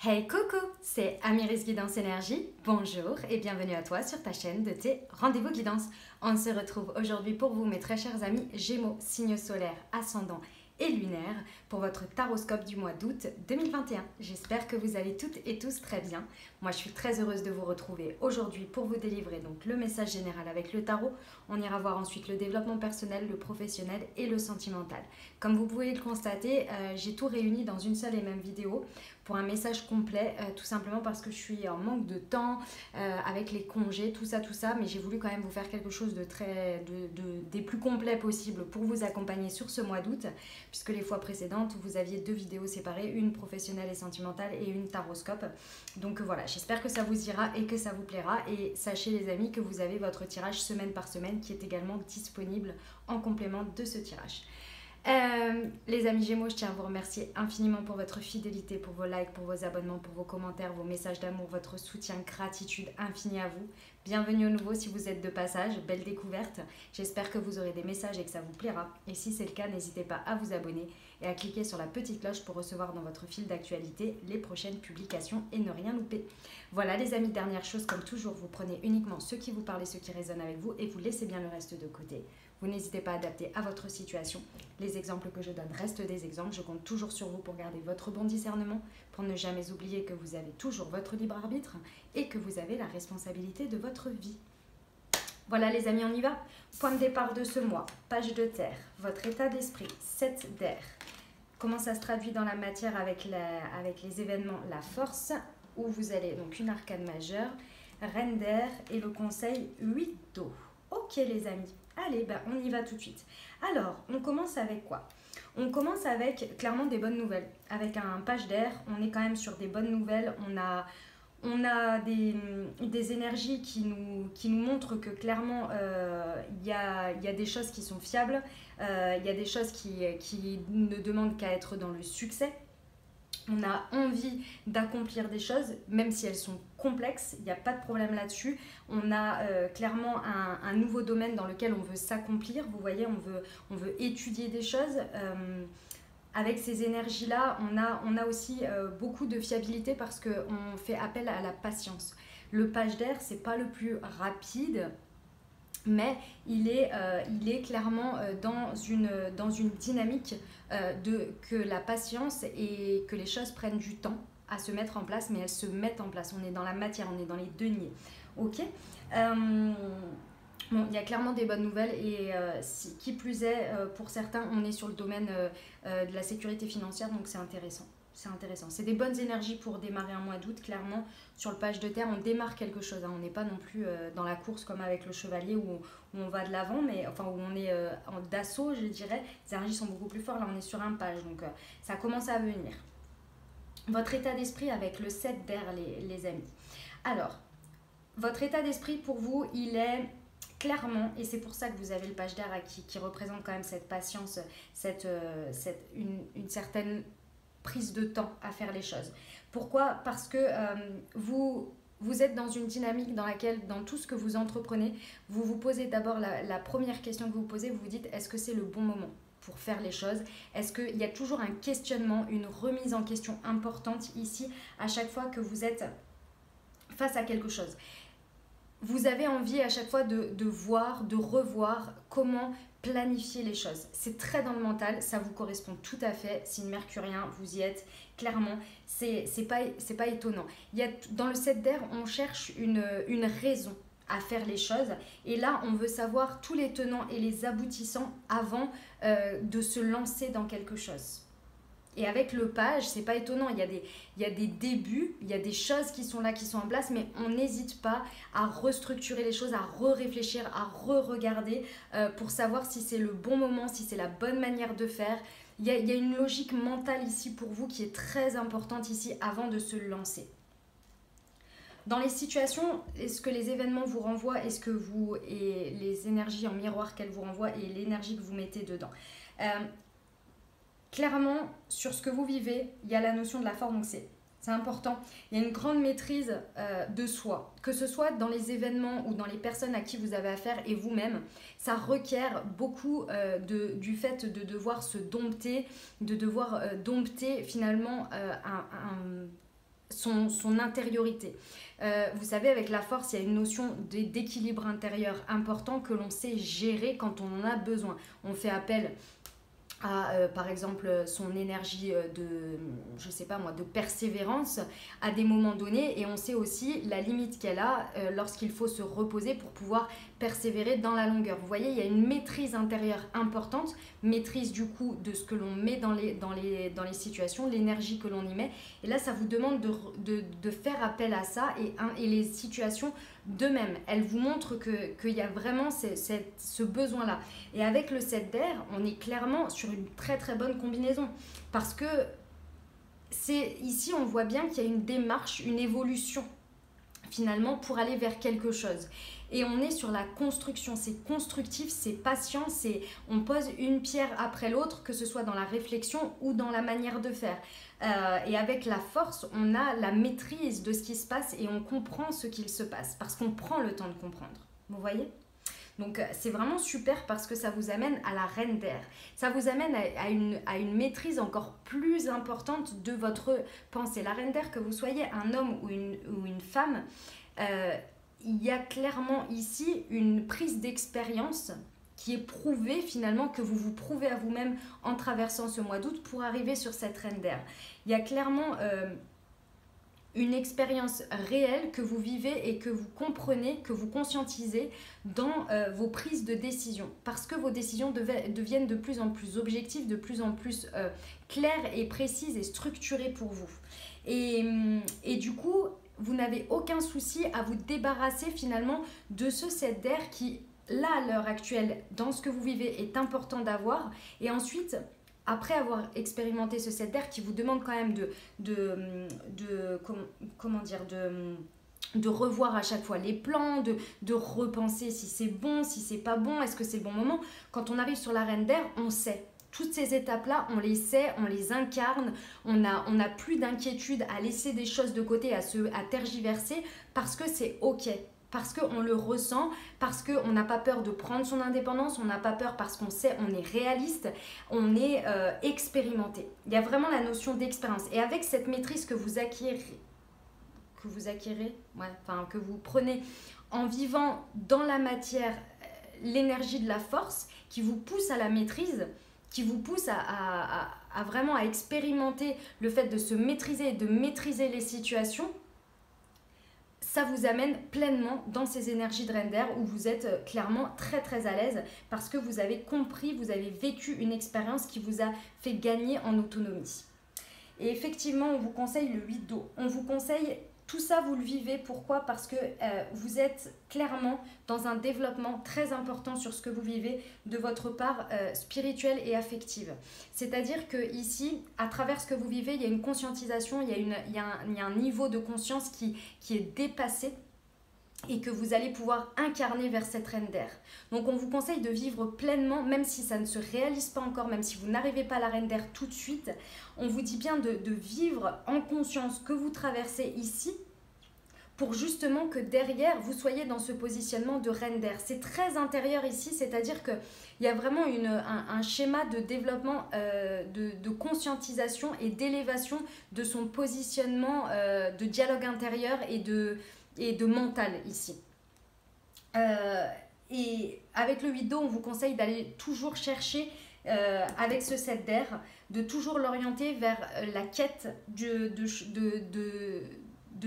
Hey coucou, c'est Amiris Guidance Énergie. Bonjour et bienvenue à toi sur ta chaîne de tes rendez-vous guidance. On se retrouve aujourd'hui pour vous, mes très chers amis Gémeaux, signes solaires, ascendants et lunaires, pour votre taroscope du mois d'août 2021. J'espère que vous allez toutes et tous très bien. Moi, je suis très heureuse de vous retrouver aujourd'hui pour vous délivrer donc le message général avec le tarot. On ira voir ensuite le développement personnel, le professionnel et le sentimental. Comme vous pouvez le constater, j'ai tout réuni dans une seule et même vidéo pour un message complet, tout simplement parce que je suis en manque de temps avec les congés, tout ça, mais j'ai voulu quand même vous faire quelque chose des plus complets possible pour vous accompagner sur ce mois d'août, puisque les fois précédentes, vous aviez deux vidéos séparées, une professionnelle et sentimentale et une taroscope. Donc voilà, j'espère que ça vous ira et que ça vous plaira. Et sachez les amis que vous avez votre tirage semaine par semaine qui est également disponible en complément de ce tirage. Les amis Gémeaux, je tiens à vous remercier infiniment pour votre fidélité, pour vos likes, pour vos abonnements, pour vos commentaires, vos messages d'amour, votre soutien, gratitude infinie à vous. Bienvenue au nouveau si vous êtes de passage, belle découverte. J'espère que vous aurez des messages et que ça vous plaira. Et si c'est le cas, n'hésitez pas à vous abonner et à cliquer sur la petite cloche pour recevoir dans votre fil d'actualité les prochaines publications et ne rien louper. Voilà les amis, dernière chose, comme toujours, vous prenez uniquement ce qui vous parle et ce qui résonne avec vous et vous laissez bien le reste de côté. Vous n'hésitez pas à adapter à votre situation. Les exemples que je donne restent des exemples. Je compte toujours sur vous pour garder votre bon discernement, pour ne jamais oublier que vous avez toujours votre libre arbitre et que vous avez la responsabilité de votre vie. Voilà les amis, on y va. Point de départ de ce mois, page de terre, votre état d'esprit, 7 d'air. Comment ça se traduit dans la matière avec les événements, la force, où vous allez donc une arcane majeure, reine d'air et le conseil 8 d'eau. Ok les amis. Allez, on y va tout de suite. Alors, on commence avec quoi? On commence avec clairement des bonnes nouvelles. Avec un page d'air, on est quand même sur des bonnes nouvelles. On a des énergies qui nous montrent que clairement, il y a des choses qui sont fiables. Il y a des choses qui ne demandent qu'à être dans le succès. On a envie d'accomplir des choses, même si elles sont complexes, il n'y a pas de problème là-dessus. On a clairement un nouveau domaine dans lequel on veut s'accomplir. Vous voyez, on veut étudier des choses. Avec ces énergies-là, on a aussi beaucoup de fiabilité parce qu'on fait appel à la patience. Le page d'air, ce n'est pas le plus rapide, mais il est clairement dans une dynamique que la patience et que les choses prennent du temps à se mettre en place, mais elles se mettent en place. On est dans la matière, on est dans les deniers. Ok. Bon, il y a clairement des bonnes nouvelles et qui plus est, pour certains, on est sur le domaine de la sécurité financière, donc c'est intéressant. C'est intéressant. C'est des bonnes énergies pour démarrer un mois d'août, clairement. Sur le page de terre, on démarre quelque chose. On n'est pas non plus dans la course comme avec le chevalier où on va de l'avant, mais enfin où on est d'assaut, je dirais. Les énergies sont beaucoup plus fortes. Là, on est sur un page, donc ça commence à venir. Votre état d'esprit avec le 7 d'air, les amis. Alors, votre état d'esprit pour vous, il est clairement, et c'est pour ça que vous avez le page d'air qui représente quand même cette patience, une certaine prise de temps à faire les choses. Pourquoi? Parce que vous êtes dans une dynamique dans laquelle, dans tout ce que vous entreprenez, vous vous posez d'abord la première question que vous vous posez, vous vous dites, est-ce que c'est le bon moment pour faire les choses? Est-ce qu'il y a toujours un questionnement, une remise en question importante ici, à chaque fois que vous êtes face à quelque chose? Vous avez envie à chaque fois de voir, de revoir comment planifier les choses. C'est très dans le mental, ça vous correspond tout à fait. Signe mercurien, vous y êtes clairement. C'est pas étonnant. Dans le 7 d'air, on cherche une raison à faire les choses. Et là, on veut savoir tous les tenants et les aboutissants avant de se lancer dans quelque chose. Et avec le page, c'est pas étonnant, il y a des débuts, il y a des choses qui sont là, qui sont en place, mais on n'hésite pas à restructurer les choses, à re-réfléchir, à re-regarder pour savoir si c'est le bon moment, si c'est la bonne manière de faire. Il y a une logique mentale ici pour vous qui est très importante ici avant de se lancer. Dans les situations, est-ce que les événements vous renvoient, et les énergies en miroir qu'elles vous renvoient et l'énergie que vous mettez dedans. Clairement, sur ce que vous vivez, il y a la notion de la forme, donc c'est important. Il y a une grande maîtrise de soi, que ce soit dans les événements ou dans les personnes à qui vous avez affaire et vous-même. Ça requiert beaucoup du fait de devoir se dompter, de devoir dompter finalement son intériorité. Vous savez, avec la force, il y a une notion d'équilibre intérieur important que l'on sait gérer quand on en a besoin. On fait appel à, par exemple, son énergie je sais pas moi, de persévérance à des moments donnés, et on sait aussi la limite qu'elle a lorsqu'il faut se reposer pour pouvoir persévérer dans la longueur. Vous voyez, il y a une maîtrise intérieure importante, maîtrise du coup de ce que l'on met dans les situations, l'énergie que l'on y met, et là ça vous demande de faire appel à ça, et les situations d'eux-mêmes, elles vous montrent qu'il y a vraiment ce besoin-là. Et avec le 7 d'air, on est clairement sur une très très bonne combinaison, parce que ici on voit bien qu'il y a une démarche, une évolution finalement pour aller vers quelque chose. Et on est sur la construction, c'est constructif, c'est patient, on pose une pierre après l'autre, que ce soit dans la réflexion ou dans la manière de faire. Et avec la force, on a la maîtrise de ce qui se passe et on comprend ce qu'il se passe, parce qu'on prend le temps de comprendre. Vous voyez ? Donc c'est vraiment super parce que ça vous amène à la reine d'air. Ça vous amène à une maîtrise encore plus importante de votre pensée. La reine d'air, que vous soyez un homme ou une femme, il y a clairement ici une prise d'expérience qui est prouvée finalement, que vous vous prouvez à vous-même en traversant ce mois d'août pour arriver sur cette reine d'air. Il y a clairement une expérience réelle que vous vivez et que vous comprenez, que vous conscientisez dans vos prises de décision, parce que vos décisions deviennent de plus en plus objectives, de plus en plus claires et précises et structurées pour vous. Et du coup, vous n'avez aucun souci à vous débarrasser finalement de ce 7 d'air qui, là, à l'heure actuelle, dans ce que vous vivez, est important d'avoir. Et ensuite, après avoir expérimenté ce 7 d'air qui vous demande quand même de revoir à chaque fois les plans, de repenser si c'est bon, si c'est pas bon, est-ce que c'est le bon moment. Quand on arrive sur la reine d'air, on sait. Toutes ces étapes-là, on les sait, on les incarne, on n'a plus d'inquiétude à laisser des choses de côté, à tergiverser, parce que c'est ok. Parce qu'on le ressent, parce qu'on n'a pas peur de prendre son indépendance, on n'a pas peur parce qu'on sait, on est réaliste, on est expérimenté. Il y a vraiment la notion d'expérience. Et avec cette maîtrise que vous prenez en vivant dans la matière l'énergie de la force, qui vous pousse à la maîtrise, qui vous pousse à vraiment à expérimenter le fait de se maîtriser et de maîtriser les situations, ça vous amène pleinement dans ces énergies de reine d'air où vous êtes clairement très très à l'aise parce que vous avez compris, vous avez vécu une expérience qui vous a fait gagner en autonomie. Et effectivement, on vous conseille le 8 d'eau. On vous conseille, tout ça vous le vivez, pourquoi ? Parce que vous êtes clairement dans un développement très important sur ce que vous vivez de votre part spirituelle et affective. C'est-à-dire que ici, à travers ce que vous vivez, il y a une conscientisation, il y a un niveau de conscience qui est dépassé et que vous allez pouvoir incarner vers cette reine d'air. Donc on vous conseille de vivre pleinement, même si ça ne se réalise pas encore, même si vous n'arrivez pas à la reine d'air tout de suite, on vous dit bien de vivre en conscience que vous traversez ici, pour justement que derrière, vous soyez dans ce positionnement de reine d'air. C'est très intérieur ici, c'est-à-dire qu'il y a vraiment un schéma de développement, de conscientisation et d'élévation de son positionnement de dialogue intérieur et de mental ici. Et avec le 8 d'eau, on vous conseille d'aller toujours chercher, avec ce 7 d'air, de toujours l'orienter vers la quête de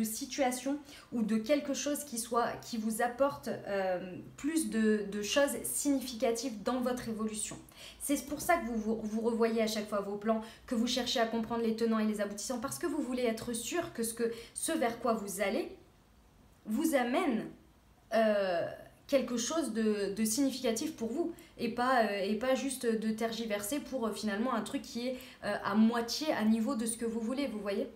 situation ou de quelque chose qui vous apporte plus de choses significatives dans votre évolution. C'est pour ça que vous revoyez à chaque fois vos plans, que vous cherchez à comprendre les tenants et les aboutissants, parce que vous voulez être sûr que ce vers quoi vous allez vous amène quelque chose de significatif pour vous et pas juste de tergiverser pour finalement un truc qui est à moitié à niveau de ce que vous voulez, vous voyez.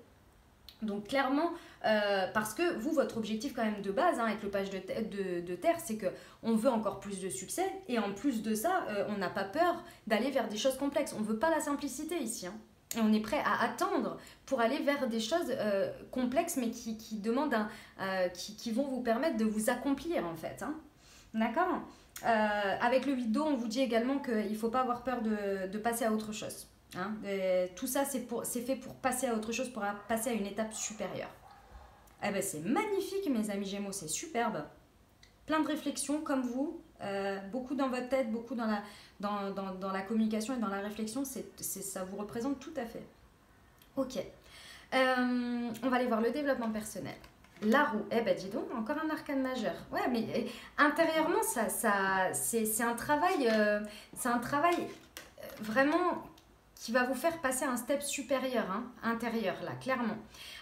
Donc clairement, parce que vous, votre objectif quand même de base, avec le page de terre, c'est qu'on veut encore plus de succès, et en plus de ça, on n'a pas peur d'aller vers des choses complexes. On ne veut pas la simplicité ici, hein. Et on est prêt à attendre pour aller vers des choses complexes, mais qui demandent qui vont vous permettre de vous accomplir en fait, hein. D'accord. Avec le 8 d'eau, on vous dit également qu'il ne faut pas avoir peur de passer à autre chose. Hein. Tout ça, c'est fait pour passer à autre chose, pour passer à une étape supérieure. Eh ben, c'est magnifique, mes amis Gémeaux, c'est superbe. Plein de réflexions comme vous, beaucoup dans votre tête, beaucoup dans la communication et dans la réflexion, ça vous représente tout à fait. Ok. On va aller voir le développement personnel. La roue, eh ben dis donc, encore un arcane majeur. Ouais, mais intérieurement, c'est un travail, vraiment qui va vous faire passer à un step supérieur, hein, intérieur, là, clairement.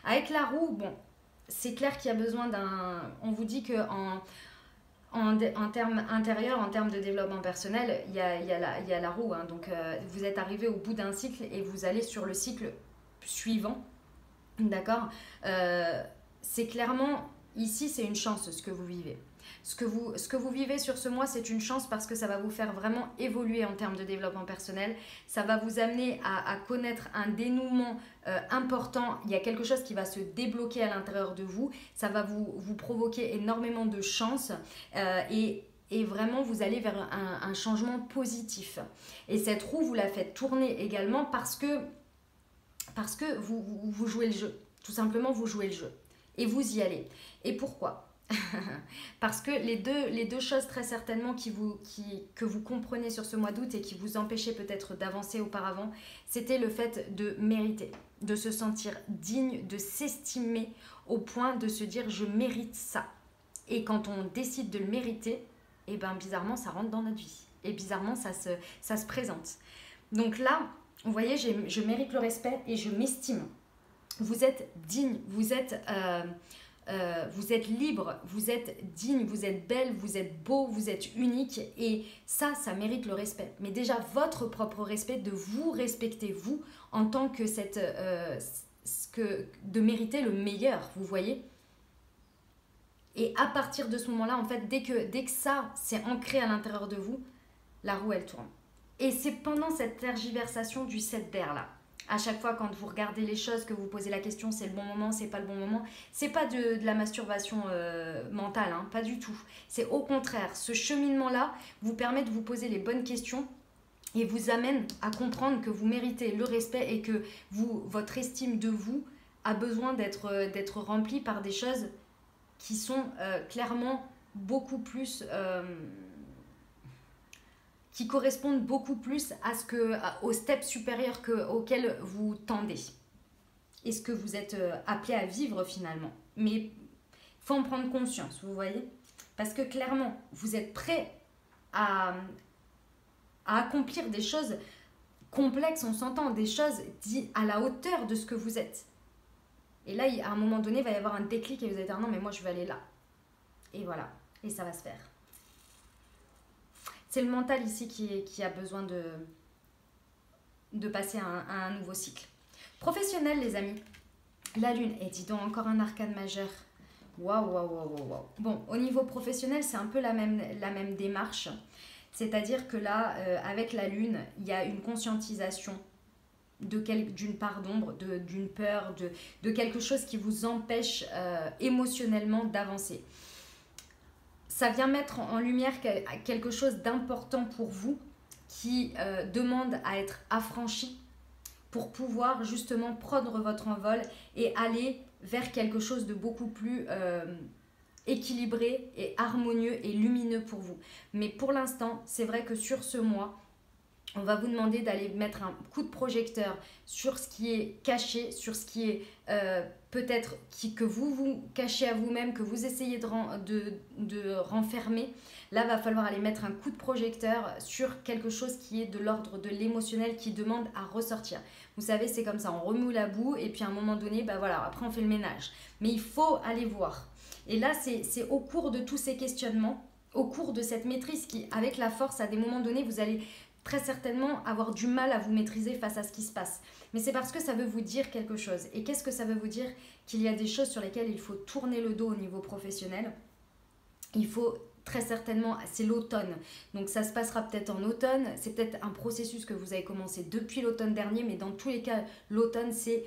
Avec la roue, bon, c'est clair qu'il y a besoin d'un... On vous dit qu'en termes intérieurs, en termes de développement personnel, il y a la roue. Hein, donc, vous êtes arrivé au bout d'un cycle et vous allez sur le cycle suivant. D'accord. C'est clairement, ici, c'est une chance ce que vous vivez. Ce que vous vivez sur ce mois, c'est une chance parce que ça va vous faire vraiment évoluer en termes de développement personnel. Ça va vous amener à connaître un dénouement important. Il y a quelque chose qui va se débloquer à l'intérieur de vous. Ça va vous provoquer énormément de chance et vraiment, vous allez vers un changement positif. Et cette roue, vous la faites tourner également parce que vous jouez le jeu. Tout simplement, vous jouez le jeu. Et vous y allez. Et pourquoi ? Parce que les deux choses très certainement que vous comprenez sur ce mois d'août et qui vous empêchaient peut-être d'avancer auparavant, c'était le fait de mériter, de se sentir digne, de s'estimer au point de se dire je mérite ça. Et quand on décide de le mériter, et ben bizarrement ça rentre dans notre vie. Et bizarrement ça se présente. Donc là, vous voyez, je mérite le respect et je m'estime. Vous êtes digne, vous êtes libre, vous êtes digne, vous êtes belle, vous êtes beau, vous êtes unique et ça mérite le respect. Mais déjà, votre propre respect, de vous respecter, vous, en tant que de mériter le meilleur, vous voyez. Et à partir de ce moment-là, en fait, dès que ça, c'est ancré à l'intérieur de vous, la roue, elle tourne. Et c'est pendant cette tergiversation du 7 d'air là. À chaque fois, quand vous regardez les choses, que vous posez la question, c'est le bon moment, c'est pas le bon moment. C'est pas de la masturbation mentale, hein, pas du tout. C'est au contraire, ce cheminement-là vous permet de vous poser les bonnes questions et vous amène à comprendre que vous méritez le respect et que votre estime de vous a besoin d'être remplie par des choses qui sont clairement beaucoup plus... qui correspondent beaucoup plus au step supérieur auquel vous tendez. Et ce que vous êtes appelé à vivre finalement. Mais il faut en prendre conscience, vous voyez. Parce que clairement, vous êtes prêt à accomplir des choses complexes, on s'entend, des choses dites à la hauteur de ce que vous êtes. Et là, à un moment donné, il va y avoir un déclic et vous allez dire non, mais moi je veux aller là. Et voilà, et ça va se faire. C'est le mental ici qui a besoin de passer à un nouveau cycle. Professionnel, les amis. La lune. Et dis donc, encore un arcane majeur. Waouh, waouh, waouh, waouh. Bon, au niveau professionnel, c'est un peu la même démarche. C'est-à-dire que là, avec la lune, il y a une conscientisation d'une part d'ombre, d'une peur, de quelque chose qui vous empêche émotionnellement d'avancer. Ça vient mettre en lumière quelque chose d'important pour vous qui demande à être affranchi pour pouvoir justement prendre votre envol et aller vers quelque chose de beaucoup plus équilibré et harmonieux et lumineux pour vous. Mais pour l'instant, c'est vrai que sur ce mois, on va vous demander d'aller mettre un coup de projecteur sur ce qui est caché, sur ce qui est peut-être que vous cachez à vous-même, que vous essayez de renfermer. Là, va falloir aller mettre un coup de projecteur sur quelque chose qui est de l'ordre de l'émotionnel, qui demande à ressortir. Vous savez, c'est comme ça, on remoule la boue et puis à un moment donné, bah voilà, après on fait le ménage. Mais il faut aller voir. Et là, c'est au cours de tous ces questionnements, au cours de cette maîtrise qui, avec la force, à des moments donnés, vous allez très certainement avoir du mal à vous maîtriser face à ce qui se passe. Mais c'est parce que ça veut vous dire quelque chose. Et qu'est-ce que ça veut vous dire? Qu'il y a des choses sur lesquelles il faut tourner le dos au niveau professionnel. Il faut très certainement, c'est l'automne. Donc ça se passera peut-être en automne. C'est peut-être un processus que vous avez commencé depuis l'automne dernier. Mais dans tous les cas, l'automne, c'est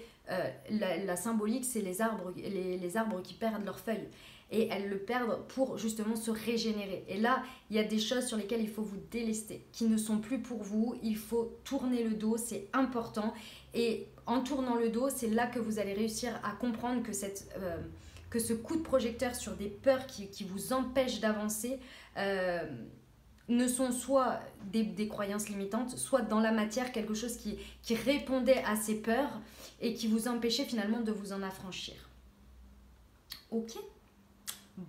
la symbolique, c'est les arbres qui perdent leurs feuilles. et elles le perdent pour justement se régénérer. Et là, il y a des choses sur lesquelles il faut vous délester, qui ne sont plus pour vous. Il faut tourner le dos, c'est important. Et en tournant le dos, c'est là que vous allez réussir à comprendre que que ce coup de projecteur sur des peurs qui vous empêchent d'avancer ne sont soit des croyances limitantes, soit dans la matière quelque chose qui répondait à ces peurs et qui vous empêchait finalement de vous en affranchir. Ok.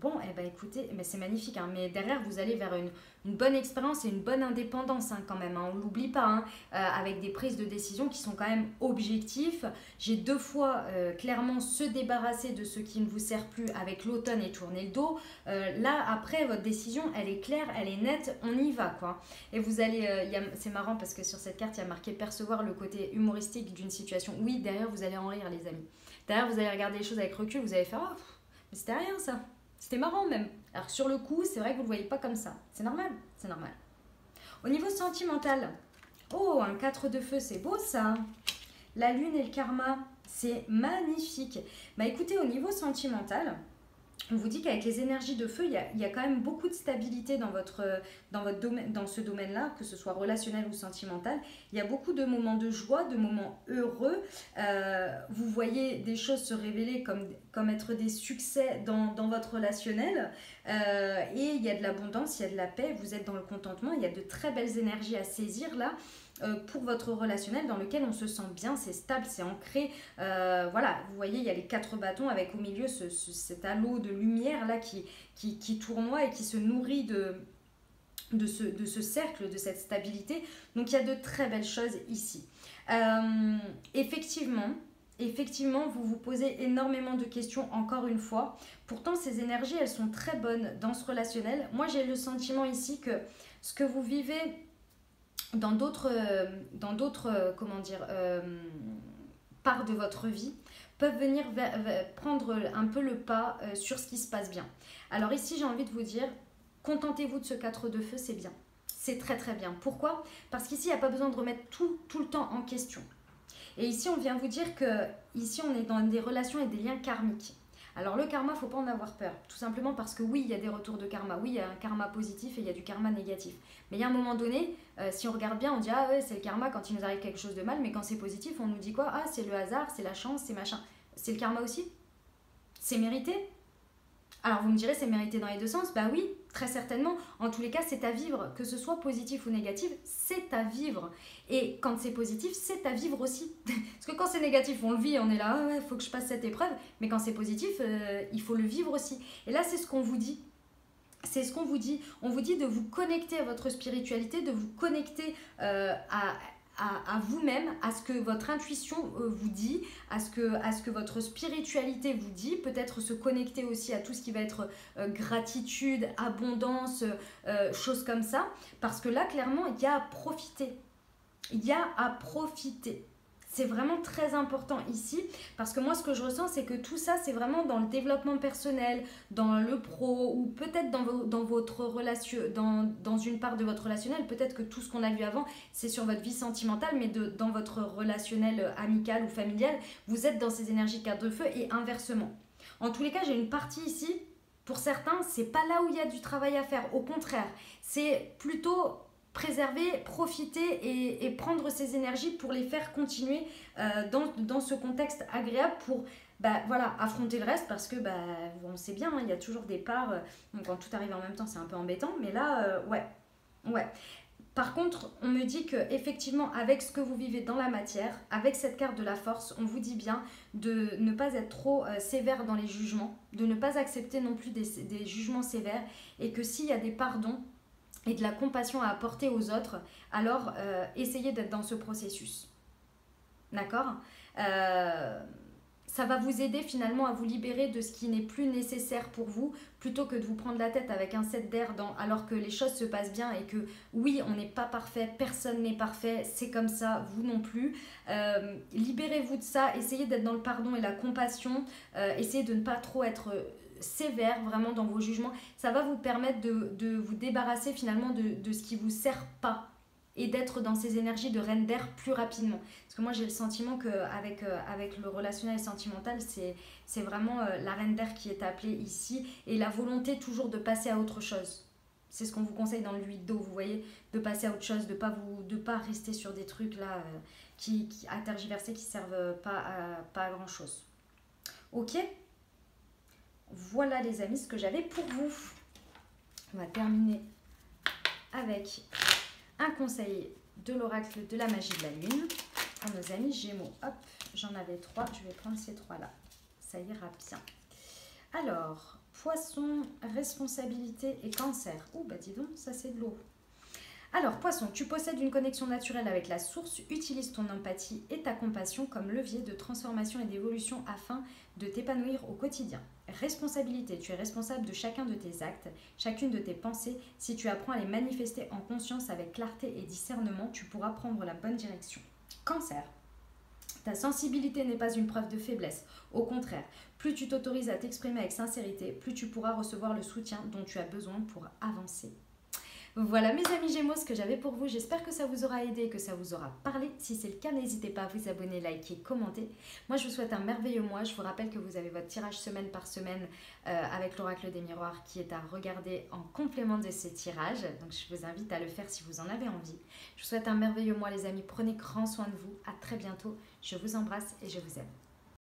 Bon, eh ben écoutez, c'est magnifique, hein, mais derrière vous allez vers une bonne expérience et une bonne indépendance, hein, quand même, hein, on ne l'oublie pas, hein, avec des prises de décision qui sont quand même objectifs. J'ai 2 fois clairement se débarrasser de ce qui ne vous sert plus avec l'automne et tourner le dos. Là, après, votre décision, elle est claire, elle est nette, on y va, quoi. Et vous allez, c'est marrant parce que sur cette carte, il y a marqué percevoir le côté humoristique d'une situation. Oui, derrière, vous allez en rire, les amis. Derrière, vous allez regarder les choses avec recul, vous allez faire, oh, mais c'était rien ça. C'était marrant même. Alors que sur le coup, c'est vrai que vous ne le voyez pas comme ça. C'est normal, c'est normal. Au niveau sentimental, oh, un 4 de feu, c'est beau ça. La lune et le karma, c'est magnifique. Bah écoutez, au niveau sentimental, on vous dit qu'avec les énergies de feu, il y a quand même beaucoup de stabilité dans votre domaine, dans ce domaine-là, que ce soit relationnel ou sentimental. Il y a beaucoup de moments de joie, de moments heureux. Vous voyez des choses se révéler comme être des succès dans votre relationnel. Et il y a de l'abondance, il y a de la paix, vous êtes dans le contentement. Il y a de très belles énergies à saisir là. Pour votre relationnel dans lequel on se sent bien, c'est stable, c'est ancré. Voilà, vous voyez, il y a les 4 bâtons avec au milieu cet halo de lumière là qui tournoie et qui se nourrit de ce cercle, de cette stabilité. Donc il y a de très belles choses ici. Effectivement, vous vous posez énormément de questions encore une fois. Pourtant, ces énergies, elles sont très bonnes dans ce relationnel. Moi, j'ai le sentiment ici que ce que vous vivez dans d'autres parts de votre vie peuvent venir prendre un peu le pas sur ce qui se passe bien. Alors ici, j'ai envie de vous dire, contentez-vous de ce 4 de feu, c'est bien. C'est très très bien. Pourquoi? Parce qu'ici, il n'y a pas besoin de remettre tout le temps en question. Et ici, on vient vous dire que ici, on est dans des relations et des liens karmiques. Alors le karma, il ne faut pas en avoir peur, tout simplement parce que oui, il y a des retours de karma, oui, il y a un karma positif et il y a du karma négatif. Mais il y a un moment donné, si on regarde bien, on dit ah ouais, c'est le karma quand il nous arrive quelque chose de mal, mais quand c'est positif, on nous dit quoi? Ah, c'est le hasard, c'est la chance, c'est machin. C'est le karma aussi? C'est mérité? Alors vous me direz, c'est mérité dans les deux sens? Bah oui, très certainement. En tous les cas, c'est à vivre. Que ce soit positif ou négatif, c'est à vivre. Et quand c'est positif, c'est à vivre aussi. Parce que quand c'est négatif, on le vit, on est là, ah ouais, faut que je passe cette épreuve. Mais quand c'est positif, il faut le vivre aussi. Et là, c'est ce qu'on vous dit. C'est ce qu'on vous dit. On vous dit de vous connecter à votre spiritualité, de vous connecter à vous-même, à ce que votre intuition vous dit, à ce que votre spiritualité vous dit, peut-être se connecter aussi à tout ce qui va être gratitude, abondance, choses comme ça, parce que là, clairement, il y a à profiter. Il y a à profiter. C'est vraiment très important ici, parce que moi, ce que je ressens, c'est que tout ça, c'est vraiment dans le développement personnel, dans le pro, ou peut-être dans votre relation, dans une part de votre relationnel. Peut-être que tout ce qu'on a vu avant, c'est sur votre vie sentimentale, mais dans votre relationnel amical ou familial, vous êtes dans ces énergies 4 de feu et inversement. En tous les cas, j'ai une partie ici, pour certains, c'est pas là où il y a du travail à faire. Au contraire, c'est plutôt préserver, profiter et prendre ces énergies pour les faire continuer dans ce contexte agréable pour voilà, affronter le reste, parce que on sait bien, hein, il y a toujours des parts, donc quand tout arrive en même temps c'est un peu embêtant, mais là ouais. Par contre, on me dit que effectivement, avec ce que vous vivez dans la matière, avec cette carte de la force, on vous dit bien de ne pas être trop sévère dans les jugements, de ne pas accepter non plus des jugements sévères, et que s'il y a des pardons et de la compassion à apporter aux autres, alors essayez d'être dans ce processus. D'accord? Ça va vous aider finalement à vous libérer de ce qui n'est plus nécessaire pour vous, plutôt que de vous prendre la tête avec un 7 d'air alors que les choses se passent bien et que oui, on n'est pas parfait, personne n'est parfait, c'est comme ça, vous non plus. Libérez-vous de ça, essayez d'être dans le pardon et la compassion, essayez de ne pas trop être sévère vraiment dans vos jugements. Ça va vous permettre de vous débarrasser finalement de ce qui ne vous sert pas et d'être dans ces énergies de reine d'air plus rapidement. Parce que moi j'ai le sentiment qu'avec avec le relationnel et sentimental, c'est vraiment la reine d'air qui est appelée ici et la volonté toujours de passer à autre chose. C'est ce qu'on vous conseille dans le 8 d'eau, vous voyez, de passer à autre chose, de pas rester sur des trucs là qui à tergiverser, qui servent pas à grand chose. Ok, voilà les amis ce que j'avais pour vous. On va terminer avec un conseil de l'oracle de la magie de la lune à nos amis Gémeaux. Hop, j'en avais 3, je vais prendre ces 3 là, ça ira bien. Alors, Poisson, responsabilité et Cancer. Oh bah dis donc, ça c'est de l'eau. Alors Poisson, tu possèdes une connexion naturelle avec la source, utilise ton empathie et ta compassion comme levier de transformation et d'évolution afin de t'épanouir au quotidien. Responsabilité, tu es responsable de chacun de tes actes, chacune de tes pensées. Si tu apprends à les manifester en conscience avec clarté et discernement, tu pourras prendre la bonne direction. Cancer, ta sensibilité n'est pas une preuve de faiblesse. Au contraire, plus tu t'autorises à t'exprimer avec sincérité, plus tu pourras recevoir le soutien dont tu as besoin pour avancer. Voilà mes amis Gémeaux ce que j'avais pour vous. J'espère que ça vous aura aidé, que ça vous aura parlé. Si c'est le cas, n'hésitez pas à vous abonner, liker, commenter. Moi, je vous souhaite un merveilleux mois. Je vous rappelle que vous avez votre tirage semaine par semaine avec l'oracle des miroirs qui est à regarder en complément de ces tirages. Donc, je vous invite à le faire si vous en avez envie. Je vous souhaite un merveilleux mois les amis. Prenez grand soin de vous. À très bientôt. Je vous embrasse et je vous aime.